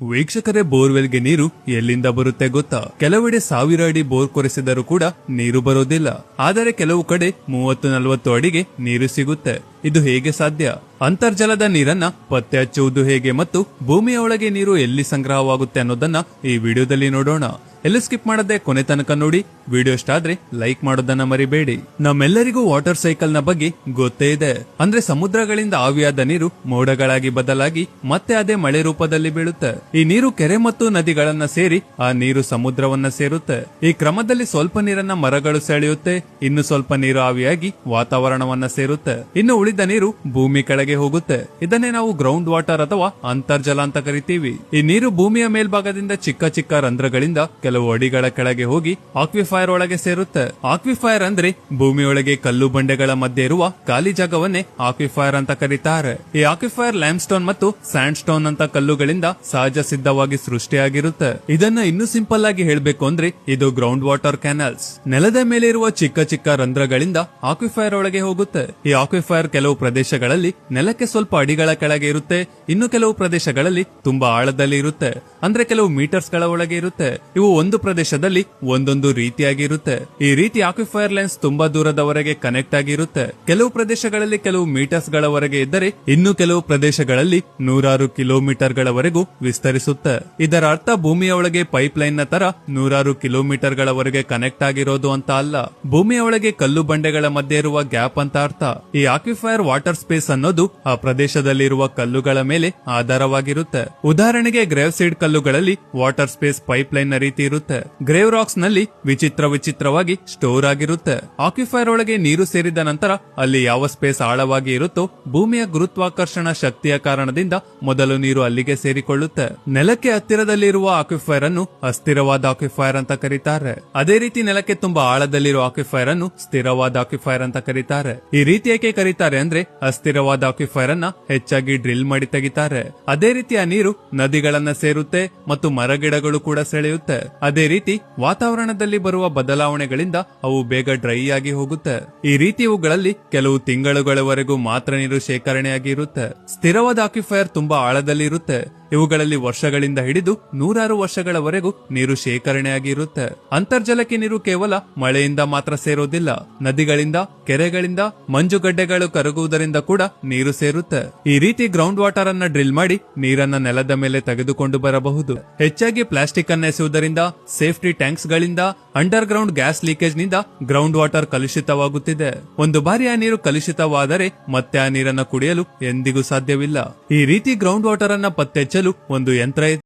ವೀಕ್ಷಕರೇ, ಬೋರ್ವೆಲ್ಗೆ ನೀರು ಎಲ್ಲಿಂದ ಬರುತ್ತೆ ಗೊತ್ತಾ? ಕೆಲವೆಡೆ 1000 ಅಡಿ ಬೋರ್ ಕೊರೆಸಿದರೂ ಕೂಡ ನೀರು ಬರೋದಿಲ್ಲ. ಆದರೆ ಕೆಲವು ಕಡೆ 30-40 ಅಡಿಗೆ ನೀರು ಸಿಗುತ್ತೆ. ಇದು ಹೇಗೆ ಸಾಧ್ಯ? ಅಂತರ್ಜಲದ ನೀರನ್ನ ಪತ್ತೆ ಹಚ್ಚುವುದು ಹೇಗೆ ಮತ್ತು ಭೂಮಿಯ ಒಳಗೆ ನೀರು ಎಲ್ಲಿ ಸಂಗ್ರಹವಾಗುತ್ತೆ ಅನ್ನೋದನ್ನ ಈ ವಿಡಿಯೋದಲ್ಲಿ ನೋಡೋಣ. ಎಲ್ಲೂ ಸ್ಕಿಪ್ ಮಾಡದೆ ಕೊನೆ ತನಕ ನೋಡಿ. ವಿಡಿಯೋ ಇಷ್ಟ ಆದ್ರೆ ಲೈಕ್ ಮಾಡೋದನ್ನ ಮರಿಬೇಡಿ. ನಮ್ಮೆಲ್ಲರಿಗೂ ವಾಟರ್ ಸೈಕಲ್ ನ ಬಗ್ಗೆ ಗೊತ್ತೇ ಇದೆ. ಅಂದ್ರೆ ಸಮುದ್ರಗಳಿಂದ ಆವಿಯಾದ ನೀರು ಮೋಡಗಳಾಗಿ ಬದಲಾಗಿ ಮತ್ತೆ ಅದೇ ಮಳೆ ರೂಪದಲ್ಲಿ ಬೀಳುತ್ತೆ. ಈ ನೀರು ಕೆರೆ ಮತ್ತು ನದಿಗಳನ್ನ ಸೇರಿ ಆ ನೀರು ಸಮುದ್ರವನ್ನ ಸೇರುತ್ತೆ. ಈ ಕ್ರಮದಲ್ಲಿ ಸ್ವಲ್ಪ ನೀರನ್ನ ಮರಗಳು ಸೆಳೆಯುತ್ತೆ, ಇನ್ನು ಸ್ವಲ್ಪ ನೀರು ಆವಿಯಾಗಿ ವಾತಾವರಣವನ್ನ ಸೇರುತ್ತೆ, ಇನ್ನು ಉಳಿದ ನೀರು ಭೂಮಿ ಕೆಳಗೆ ಹೋಗುತ್ತೆ. ಇದನ್ನೇ ನಾವು ಗ್ರೌಂಡ್ ವಾಟರ್ ಅಥವಾ ಅಂತರ್ಜಲ ಅಂತ ಕರಿತೀವಿ. ಈ ನೀರು ಭೂಮಿಯ ಮೇಲ್ಭಾಗದಿಂದ ಚಿಕ್ಕ ಚಿಕ್ಕ ರಂಧ್ರಗಳಿಂದ ಕೆಲವು ಅಡಿಗಳ ಕೆಳಗೆ ಹೋಗಿ ಆಕ್ವಿಫೈರ್ ಒಳಗೆ ಸೇರುತ್ತೆ. ಆಕ್ವಿಫೈರ್ ಅಂದ್ರೆ ಭೂಮಿಯೊಳಗೆ ಕಲ್ಲು ಬಂಡೆಗಳ ಮಧ್ಯೆ ಇರುವ ಖಾಲಿ ಜಾಗವನ್ನೇ ಆಕ್ವಿಫೈರ್ ಅಂತ ಕರೀತಾರೆ. ಈ ಆಕ್ವಿಫೈರ್ ಲೈಮ್ ಸ್ಟೋನ್ ಮತ್ತು ಸ್ಯಾಂಡ್ ಸ್ಟೋನ್ ಅಂತ ಕಲ್ಲುಗಳಿಂದ ಸಹಜ ಸಿದ್ಧವಾಗಿ ಸೃಷ್ಟಿಯಾಗಿರುತ್ತೆ. ಇದನ್ನ ಇನ್ನೂ ಸಿಂಪಲ್ ಆಗಿ ಹೇಳ್ಬೇಕು ಅಂದ್ರೆ ಇದು ಗ್ರೌಂಡ್ ವಾಟರ್ ಕ್ಯಾನಲ್ಸ್. ನೆಲದ ಮೇಲೆ ಇರುವ ಚಿಕ್ಕ ಚಿಕ್ಕ ರಂಧ್ರಗಳಿಂದ ಆಕ್ವಿಫೈರ್ ಒಳಗೆ ಹೋಗುತ್ತೆ. ಈ ಆಕ್ವಿಫೈರ್ ಕೆಲವು ಪ್ರದೇಶಗಳಲ್ಲಿ ನೆಲಕ್ಕೆ ಸ್ವಲ್ಪ ಅಡಿಗಳ ಕೆಳಗೆ ಇರುತ್ತೆ, ಇನ್ನು ಕೆಲವು ಪ್ರದೇಶಗಳಲ್ಲಿ ತುಂಬಾ ಆಳದಲ್ಲಿ ಇರುತ್ತೆ. ಅಂದ್ರೆ ಕೆಲವು ಮೀಟರ್ಸ್ ಗಳ ಒಳಗೆ ಇರುತ್ತೆ. ಇವು ಒಂದು ಪ್ರದೇಶದಲ್ಲಿ ಒಂದೊಂದು ರೀತಿಯಾಗಿ ಇರುತ್ತೆ. ಈ ರೀತಿ ಆಕ್ವಿಫೈರ್ ಲೈನ್ಸ್ ತುಂಬಾ ದೂರದವರೆಗೆ ಕನೆಕ್ಟ್ ಆಗಿರುತ್ತೆ. ಕೆಲವು ಪ್ರದೇಶಗಳಲ್ಲಿ ಕೆಲವು ಮೀಟರ್ಸ್ ಗಳವರೆಗೆ ಇದ್ದರೆ ಇನ್ನು ಕೆಲವು ಪ್ರದೇಶಗಳಲ್ಲಿ 100 ಕಿಲೋಮೀಟರ್ ಗಳವರೆಗೂ ವಿಸ್ತರಿಸುತ್ತೆ. ಇದರ ಅರ್ಥ ಭೂಮಿಯ ಒಳಗೆ ಪೈಪ್ ಲೈನ್ ನ ತರ 100 ಕಿಲೋಮೀಟರ್ ಗಳವರೆಗೆ ಕನೆಕ್ಟ್ ಆಗಿರೋದು ಅಂತ ಅಲ್ಲ. ಭೂಮಿಯ ಒಳಗೆ ಕಲ್ಲು ಬಂಡೆಗಳ ಮಧ್ಯೆ ಇರುವ ಗ್ಯಾಪ್ ಅಂತ ಅರ್ಥ. ಈ ಆಕ್ವಿಫೈರ್ ವಾಟರ್ ಸ್ಪೇಸ್ ಅನ್ನೋದು ಆ ಪ್ರದೇಶದಲ್ಲಿರುವ ಕಲ್ಲುಗಳ ಮೇಲೆ ಆಧಾರವಾಗಿರುತ್ತೆ. ಉದಾಹರಣೆಗೆ ಗ್ರೇವ್ ಸೀಡ್ ಕಲ್ಲುಗಳಲ್ಲಿ ವಾಟರ್ ಸ್ಪೇಸ್ ಪೈಪ್ ಲೈನ್ ನ ರೀತಿ ಇರುತ್ತೆ. ಗ್ರೇವ್ ರಾಕ್ಸ್ ನಲ್ಲಿ ವಿಚಿತ್ರವಾಗಿ ಸ್ಟೋರ್ ಆಗಿರುತ್ತೆ. ಆಕ್ವಿಫೈರ್ ಒಳಗೆ ನೀರು ಸೇರಿದ ನಂತರ ಅಲ್ಲಿ ಯಾವ ಸ್ಪೇಸ್ ಆಳವಾಗಿ ಇರುತ್ತೋ ಭೂಮಿಯ ಗುರುತ್ವಾಕರ್ಷಣ ಶಕ್ತಿಯ ಕಾರಣದಿಂದ ಮೊದಲು ನೀರು ಅಲ್ಲಿಗೆ ಸೇರಿಕೊಳ್ಳುತ್ತೆ. ನೆಲಕ್ಕೆ ಹತ್ತಿರದಲ್ಲಿರುವ ಆಕ್ವಿಫೈರ್ ಅನ್ನು ಅಸ್ಥಿರವಾದ ಆಕ್ವಿಫೈರ್ ಅಂತ ಕರೀತಾರೆ. ಅದೇ ರೀತಿ ನೆಲಕ್ಕೆ ತುಂಬಾ ಆಳದಲ್ಲಿರುವ ಆಕ್ವಿಫೈರ್ ಅನ್ನು ಸ್ಥಿರವಾದ ಆಕ್ವಿಫೈರ್ ಅಂತ ಕರೀತಾರೆ. ಈ ರೀತಿ ಯಾಕೆ ಕರೀತಾರೆ ಅಂದ್ರೆ ಅಸ್ಥಿರವಾದ ಆಕ್ವಿಫೈರ್ ಅನ್ನ ಹೆಚ್ಚಾಗಿ ಡ್ರಿಲ್ ಮಾಡಿ ತೆಗಿತಾರೆ. ಅದೇ ರೀತಿ ಆ ನೀರು ನದಿಗಳನ್ನ ಸೇರುತ್ತೆ ಮತ್ತು ಮರಗಿಡಗಳು ಕೂಡ ಸೆಳೆಯುತ್ತೆ. ಅದೇ ರೀತಿ ವಾತಾವರಣದಲ್ಲಿ ಬರುವ ಬದಲಾವಣೆಗಳಿಂದ ಅವು ಬೇಗ ಡ್ರೈ ಆಗಿ ಹೋಗುತ್ತೆ. ಈ ರೀತಿ ಇವುಗಳಲ್ಲಿ ಕೆಲವು ತಿಂಗಳುಗಳವರೆಗೂ ಮಾತ್ರ ನೀರು ಶೇಖರಣೆಯಾಗಿ ಇರುತ್ತೆ. ಸ್ಥಿರವಾದ ಆಕ್ವಿಫೈರ್ ತುಂಬಾ ಆಳದಲ್ಲಿ ಇರುತ್ತೆ. ಇವುಗಳಲ್ಲಿ ವರ್ಷಗಳಿಂದ ಹಿಡಿದು 100 ವರ್ಷಗಳವರೆಗೂ ನೀರು ಶೇಖರಣೆಯಾಗಿ ಇರುತ್ತೆ. ಅಂತರ್ಜಲಕ್ಕೆ ನೀರು ಕೇವಲ ಮಳೆಯಿಂದ ಮಾತ್ರ ಸೇರೋದಿಲ್ಲ. ನದಿಗಳಿಂದ, ಕೆರೆಗಳಿಂದ, ಮಂಜುಗಡ್ಡೆಗಳು ಕರಗುವುದರಿಂದ ಕೂಡ ನೀರು ಸೇರುತ್ತೆ. ಈ ರೀತಿ ಗ್ರೌಂಡ್ ವಾಟರ್ ಅನ್ನ ಡ್ರಿಲ್ ಮಾಡಿ ನೀರನ್ನ ನೆಲದ ಮೇಲೆ ತೆಗೆದುಕೊಂಡು ಬರಬಹುದು. ಹೆಚ್ಚಾಗಿ ಪ್ಲಾಸ್ಟಿಕ್ ಅನ್ನ ಎಸೆಯುವುದರಿಂದ, ಸೇಫ್ಟಿ ಟ್ಯಾಂಕ್ಸ್ ಗಳಿಂದ, ಅಂಡರ್ ಗ್ರೌಂಡ್ ಗ್ಯಾಸ್ ಲೀಕೇಜ್ ನಿಂದ ಗ್ರೌಂಡ್ ವಾಟರ್ ಕಲುಷಿತವಾಗುತ್ತಿದೆ. ಒಂದು ಬಾರಿ ಆ ನೀರು ಕಲುಷಿತವಾದರೆ ಮತ್ತೆ ಆ ನೀರನ್ನು ಕುಡಿಯಲು ಎಂದಿಗೂ ಸಾಧ್ಯವಿಲ್ಲ. ಈ ರೀತಿ ಗ್ರೌಂಡ್ ವಾಟರ್ ಅನ್ನ ಪತ್ತೆಚ್ಚಲು ಒಂದು ಯಂತ್ರ ಇದೆ.